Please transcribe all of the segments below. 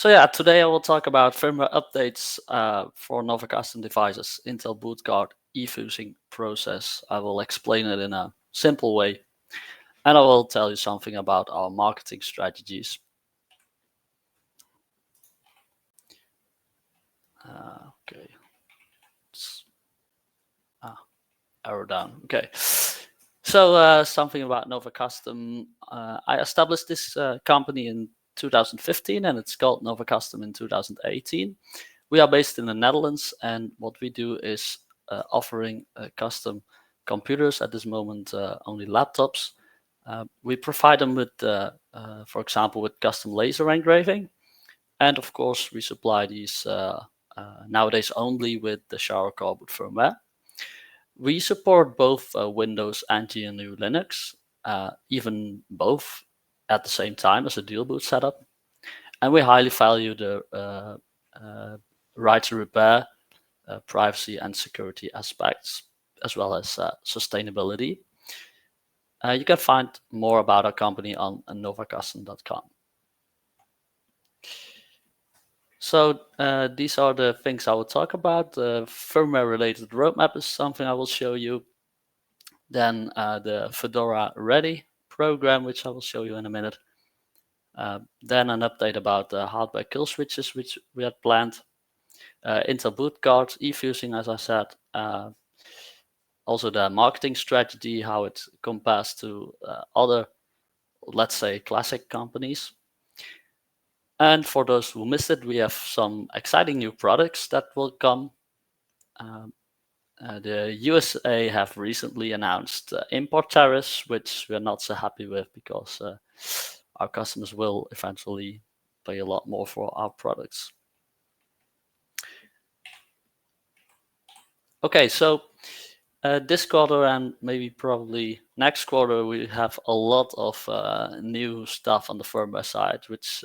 So yeah, today I will talk about firmware updates for NovaCustom devices, Intel boot card e-fusing process. I will explain it in a simple way, and I will tell you something about our marketing strategies. Okay, arrow down. Okay, so something about NovaCustom. I established this company in 2015, and it's called NovaCustom in 2018. We are based in the Netherlands, and what we do is offering custom computers. At this moment, only laptops. We provide them with, for example, with custom laser engraving, and of course, we supply these nowadays only with the shower cardboard firmware. We support both Windows and GNU Linux, even both at the same time as a dual boot setup, and we highly value the right to repair, privacy and security aspects, as well as sustainability. You can find more about our company on novacustom.com. So these are the things I will talk about. The firmware related roadmap is something I will show you. Then the Fedora Ready program, which I will show you in a minute. Then an update about the hardware kill switches, which we had planned. Intel boot cards, e-fusing, as I said. Also the marketing strategy, how it compares to other, let's say, classic companies. And for those who missed it, we have some exciting new products that will come. The USA have recently announced import tariffs, which we're not so happy with because our customers will eventually pay a lot more for our products. Okay, so this quarter and maybe probably next quarter, we have a lot of new stuff on the firmware side, which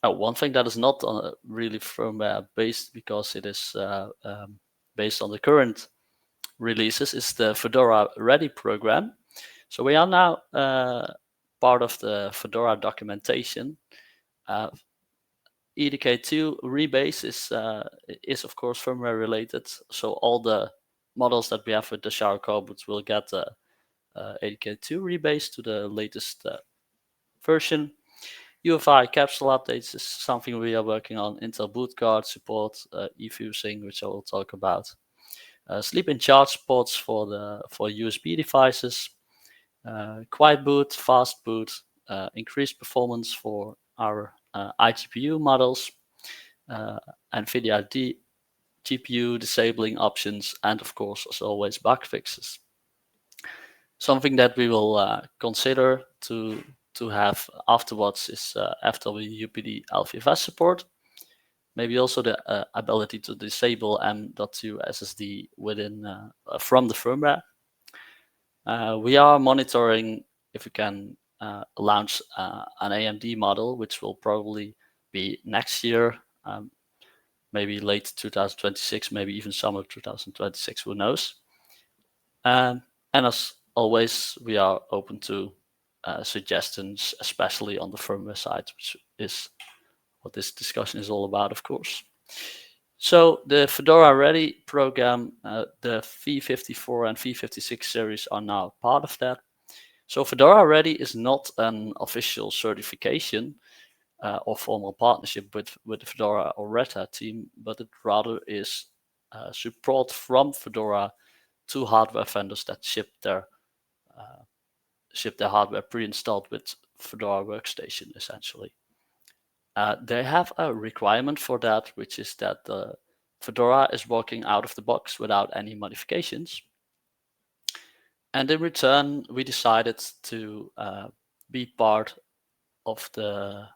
one thing that is not really firmware based because it is based on the current releases is the Fedora Ready program. So we are now part of the Fedora documentation. EDK2 rebase is of course firmware related. So all the models that we have with the shower cardboards will get the EDK2 rebase to the latest version. UEFI capsule updates is something we are working on. Intel boot card support, e-fusing, which I will talk about. Sleep in charge ports for USB devices. Quiet boot, fast boot, increased performance for our iGPU models, NVIDIA GPU disabling options, and of course, as always, bug fixes. Something that we will consider to have afterwards is FWUPD LVFS support. Maybe also the ability to disable M.2 SSD within from the firmware. We are monitoring if we can launch an AMD model, which will probably be next year, maybe late 2026, maybe even summer 2026, who knows. And as always, we are open to suggestions, especially on the firmware side, which is what this discussion is all about, of course. So the Fedora Ready program, the V54 and V56 series are now part of that. So Fedora Ready is not an official certification or formal partnership with the Fedora or Red Hat team, but it rather is support from Fedora to hardware vendors that ship their hardware pre-installed with Fedora Workstation, essentially. They have a requirement for that, which is that Fedora is working out of the box without any modifications. And in return, we decided to be part of the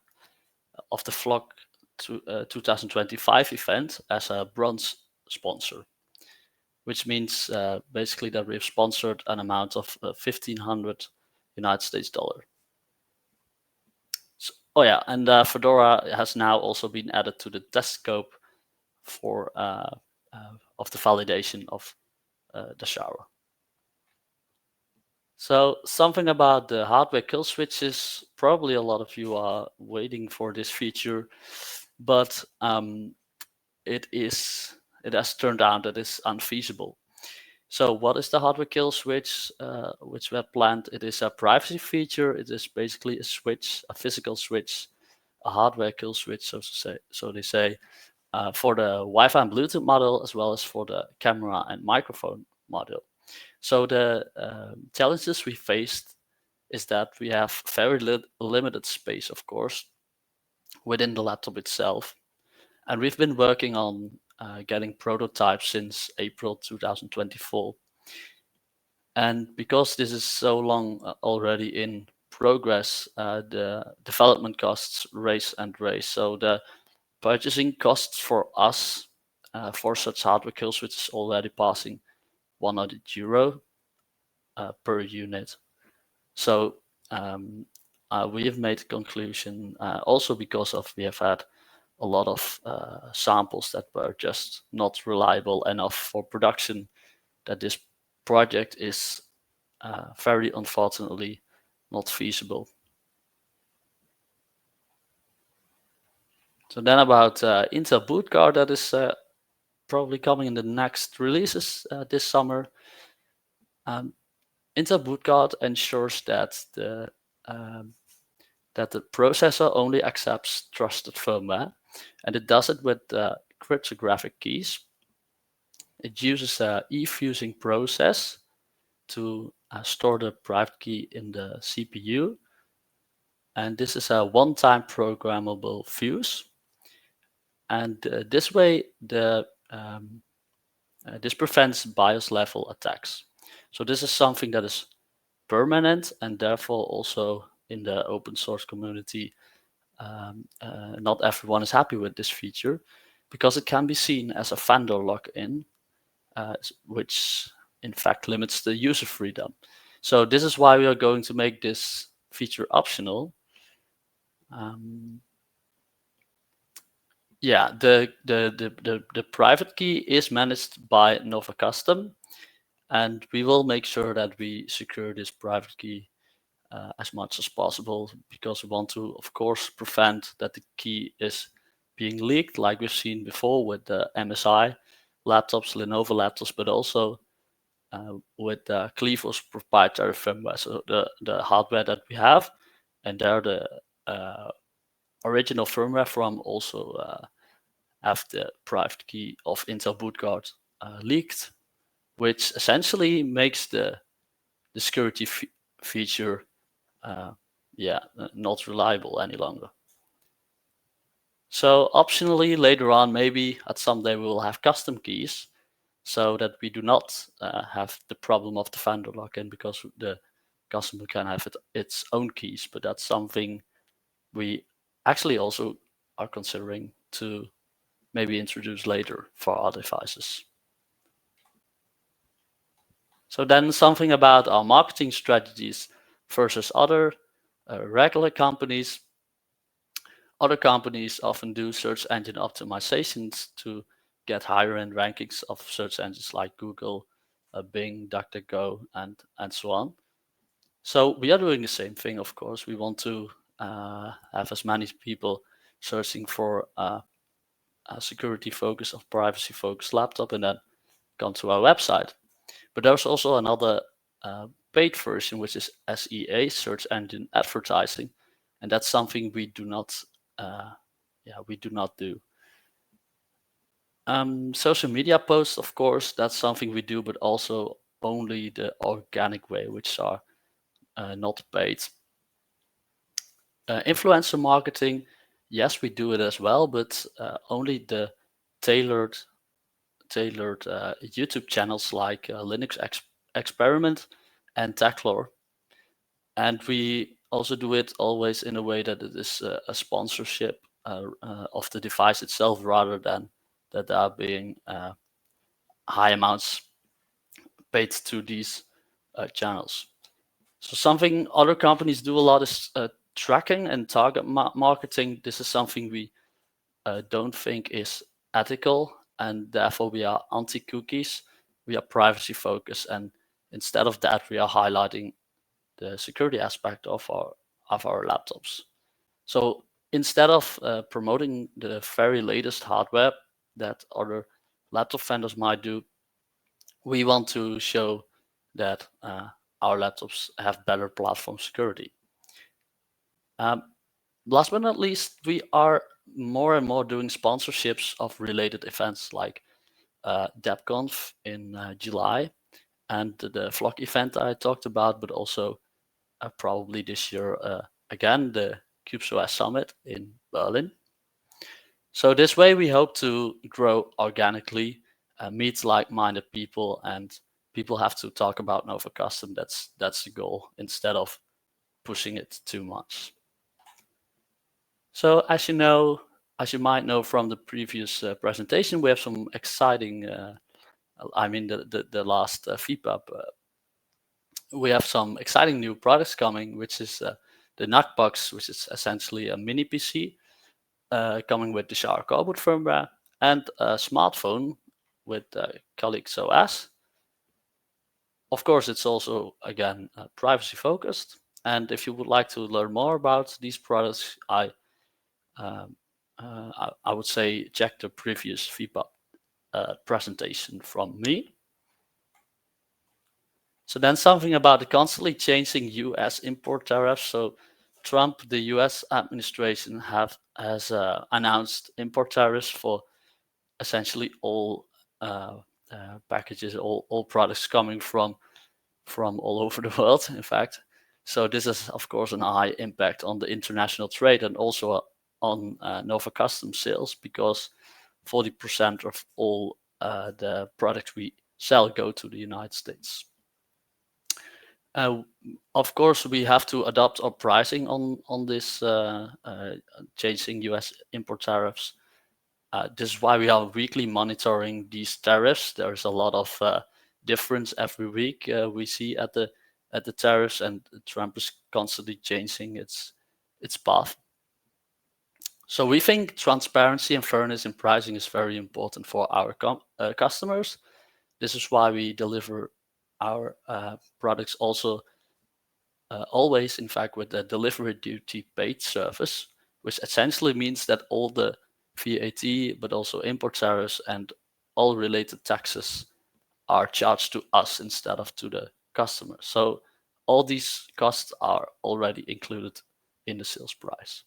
Flock 2025 event as a bronze sponsor, which means basically that we've sponsored an amount of 1,500 United States dollar. So, oh yeah, and Fedora has now also been added to the test scope for of the validation of the shower. So something about the hardware kill switches. Probably a lot of you are waiting for this feature, but it has turned out that it's unfeasible. So what is the hardware kill switch which we have planned? It is a privacy feature. It is basically a switch, a physical switch, a hardware kill switch, so to say. So they say for the Wi-Fi and Bluetooth model, as well as for the camera and microphone model. So the challenges we faced is that we have very limited space, of course, within the laptop itself. And we've been working on getting prototypes since April 2024. And because this is so long already in progress, the development costs raise and raise. So the purchasing costs for us for such hardware kill switch is already passing €100 per unit. So we have made a conclusion also because of we have had a lot of samples that were just not reliable enough for production, that this project is very unfortunately not feasible. So then about Intel boot card, that is probably coming in the next releases this summer. Intel boot card ensures that the processor only accepts trusted firmware, and it does it with cryptographic keys. It uses a e-fusing process to store the private key in the CPU, and this is a one-time programmable fuse. And this way, this prevents BIOS level attacks. So this is something that is permanent, and therefore also in the open source community, not everyone is happy with this feature, because it can be seen as a vendor lock-in, which in fact limits the user freedom. So this is why we are going to make this feature optional. Yeah, the private key is managed by NovaCustom, and we will make sure that we secure this private key as much as possible, because we want to, of course, prevent that the key is being leaked, like we've seen before with the MSI laptops, Lenovo laptops, but also with Clevo's proprietary firmware, so the hardware that we have, and there the original firmware from also have the private key of Intel boot card leaked, which essentially makes the security feature not reliable any longer. So optionally later on, maybe at some day we will have custom keys, so that we do not have the problem of the vendor lock-in, because the customer can have its own keys. But that's something we actually also are considering to maybe introduce later for our devices. So then something about our marketing strategies versus other regular companies. Other companies often do search engine optimizations to get higher in rankings of search engines like Google, Bing, DuckDuckGo, and so on. So we are doing the same thing, of course. We want to have as many people searching for a security focus or privacy focused laptop and then come to our website. But there's also another paid version, which is SEA, search engine advertising, and that's something we do not do. Social media posts, of course, that's something we do, but also only the organic way, which are not paid. Influencer marketing, yes, we do it as well, but only the tailored YouTube channels like Linux Experiment and Techlore. And we also do it always in a way that it is a sponsorship of the device itself, rather than that there are being high amounts paid to these channels. So something other companies do a lot is tracking and target marketing. This is something we don't think is ethical, and therefore we are anti-cookies. We are privacy focused, and instead of that, we are highlighting the security aspect of our laptops. So instead of promoting the very latest hardware that other laptop vendors might do, we want to show that our laptops have better platform security. Last but not least, we are more and more doing sponsorships of related events like DebConf in July and the Flock event I talked about, but also probably this year again the CubesOS Summit in Berlin. So this way we hope to grow organically, meet like-minded people, and people have to talk about NovaCustom. That's the goal, instead of pushing it too much. So as you might know from the previous presentation, we have some exciting, the last FIPAP, we have some exciting new products coming, which is the NUC, which is essentially a mini PC coming with the Shark Cobalt firmware, and a smartphone with Calyx OS. Of course, it's also, again, privacy focused. And if you would like to learn more about these products, I would say check the previous FIPAP presentation from me. So then something about the constantly changing US import tariffs. So Trump, the US administration, has announced import tariffs for essentially all packages, all products coming from all over the world, in fact. So this is, of course, an high impact on the international trade and also on NovaCustom sales, because 40% of all the products we sell go to the United States. Of course, we have to adapt our pricing on this changing US import tariffs. This is why we are weekly monitoring these tariffs. There's a lot of difference every week we see at the tariffs, and Trump is constantly changing its path. So we think transparency and fairness in pricing is very important for our customers. This is why we deliver our products also always, in fact, with the delivery duty paid service, which essentially means that all the VAT, but also import tariffs and all related taxes are charged to us instead of to the customer. So all these costs are already included in the sales price.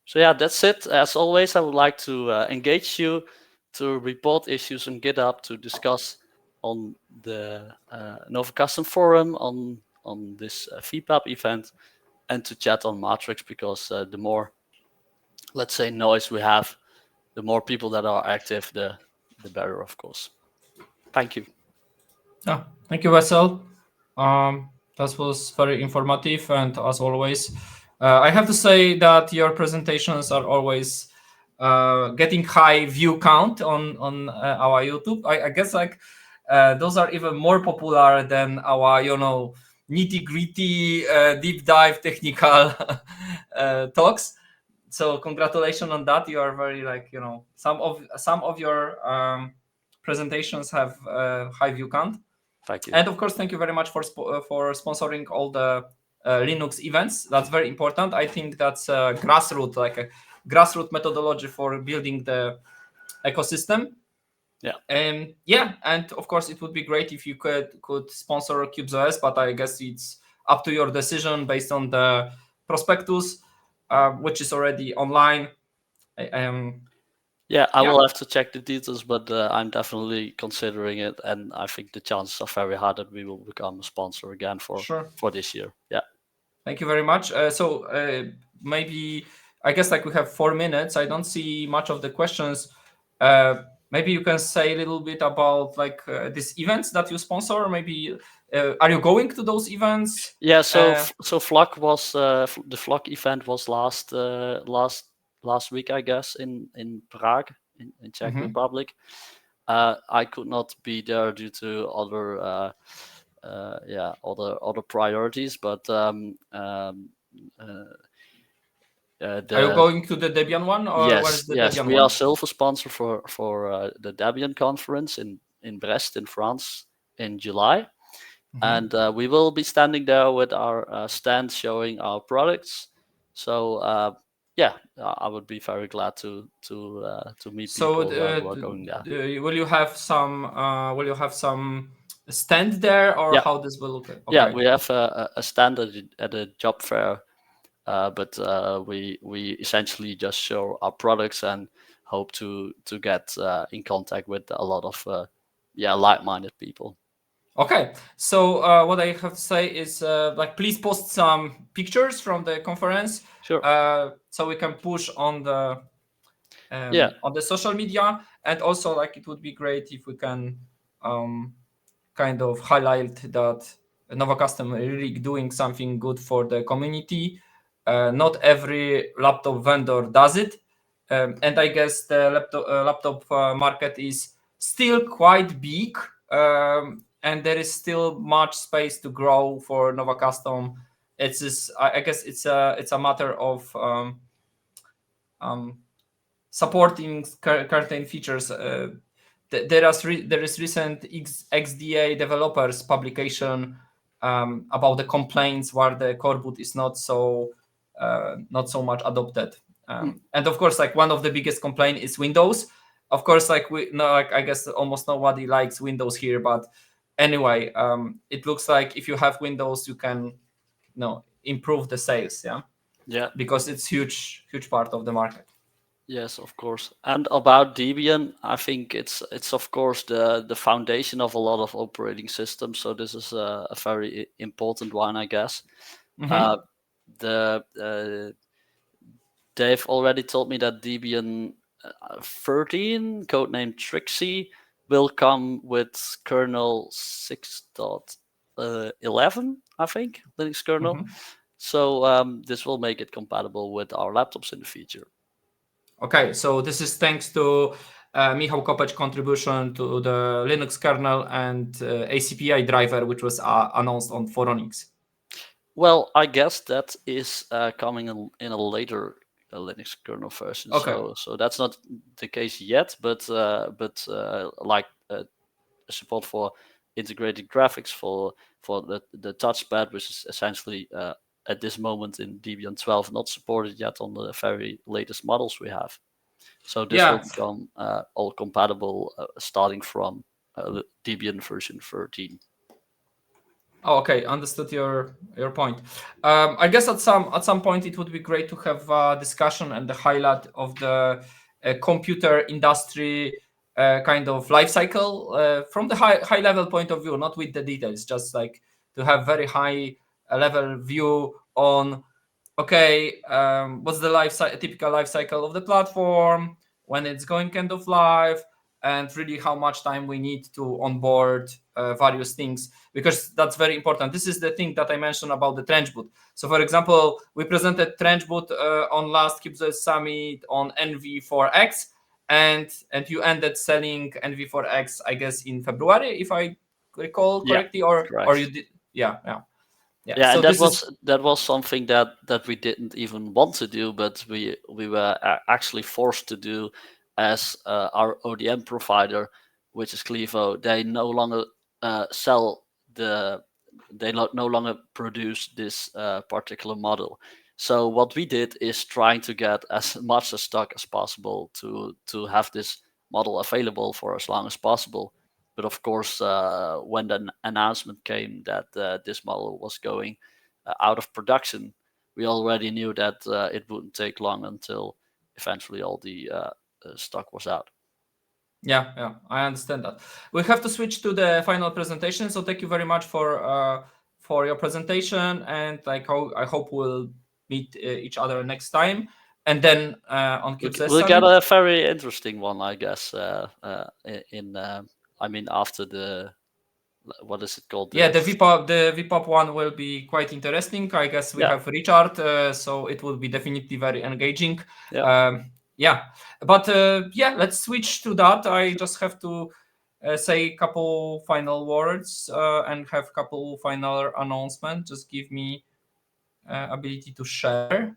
So yeah, that's it. As always, I would like to engage you to report issues on GitHub, to discuss on the NovaCustom forum, on this FIPAP event, and to chat on Matrix, because the more, let's say, noise we have, the more people that are active, the better, of course. Thank you. Yeah, thank you, Wessel. That was very informative, and as always, I have to say that your presentations are always getting high view count on our YouTube. I guess those are even more popular than our nitty gritty deep dive technical talks. So congratulations on that. You are very some of your presentations have high view count. Thank you. And of course, thank you very much for sponsoring all the Linux events. That's very important. I think that's a grassroots methodology for building the ecosystem. Yeah. And of course, it would be great if you could sponsor CubesOS, but I guess it's up to your decision based on the prospectus, which is already online. I will have to check the details, but I'm definitely considering it, and I think the chances are very high that we will become a sponsor again for this year. Yeah. Thank you very much. So maybe, I guess we have 4 minutes. I don't see much of the questions. Maybe you can say a little bit about these events that you sponsor. Maybe are you going to those events? Yeah. So Flock was the Flock event was last week, I guess, in Prague, in Czech Republic. I could not be there due to other other priorities, but are you going to the Debian one, or yes, the yes, Debian we one? are silver sponsor for the Debian conference in Brest in France in July, and we will be standing there with our stand showing our products. So yeah, I would be very glad to meet So, people who are going there. will you have some? Will you have some stand there, or Yeah, how this will look? yeah, Okay. we have a stand at a job fair, but we essentially just show our products and hope to get in contact with a lot of yeah, like-minded people. Okay. So, what I have to say is, like, please post some pictures from the conference, Sure. so we can push Yeah. on the social media, and also, like, it would be great if we can um, kind of highlight that NovaCustom really doing something good for the community. Not every laptop vendor does it, and I guess the laptop market is still quite big, and there is still much space to grow for NovaCustom. It's just, I guess it's a matter of um, supporting certain features. There is recent XDA developers publication about the complaints where the core boot is not so much adopted. Mm. And of course, like, one of the biggest complaint is Windows. Of course, like, we no, like, I guess almost nobody likes Windows here, but anyway, it looks like if you have Windows, you can, improve the sales, yeah, Yeah. because it's huge part of the market. Yes, of course. And about Debian, I think it's of course the foundation of a lot of operating systems. So this is a very important one, I guess. Mm-hmm. Uh, the They've already told me that Debian 13, codenamed Trixie, will come with kernel 6.11, I think, Linux kernel. Mm-hmm. So this will make it compatible with our laptops in the future. Okay, so this is thanks to Michał Kopec's contribution to the Linux kernel and ACPI driver, which was announced on Phoronix. Well, I guess that is coming in a later Linux kernel version. Okay. So that's not the case yet, but like support for integrated graphics for the touchpad, which is essentially at this moment in Debian 12 not supported yet on the very latest models we have. So this will Yeah. become all compatible starting from Debian version 13. Oh, okay, understood your point. I guess at some point it would be great to have a discussion and the highlight of the computer industry kind of life cycle from the high level point of view, not with the details, just like to have very high level view on, okay, what's the typical life cycle of the platform, when it's going end of life, and really how much time we need to onboard various things, because that's very important. This is the thing that I mentioned about the trench boot. So, for example, we presented trench boot on last KubeZoS Summit on NV4X, and you ended selling NV4X, I guess, in February, if I recall Yeah, correctly, or correct. you did, yeah. Yeah, So and this is that was something that we didn't even want to do, but we were actually forced to do as our ODM provider, which is Clevo. They no longer sell the no longer produce this particular model. So what we did is trying to get as much as stock as possible to have this model available for as long as possible. But of course, when the announcement came that this model was going out of production, we already knew that it wouldn't take long until eventually all the stock was out. Yeah, I understand that. We have to switch to the final presentation. So thank you very much for your presentation, and like I hope we'll meet each other next time. And then on CubeSys We'll get Summit, a very interesting one, I guess. In I mean, after the what is it called? yeah, the VPOP one will be quite interesting. I guess we Yeah, have Richard, so it will be definitely very engaging. yeah. Yeah, but yeah, let's switch to that. I just have to say a couple final words and have a couple final announcements. Just give me ability to share.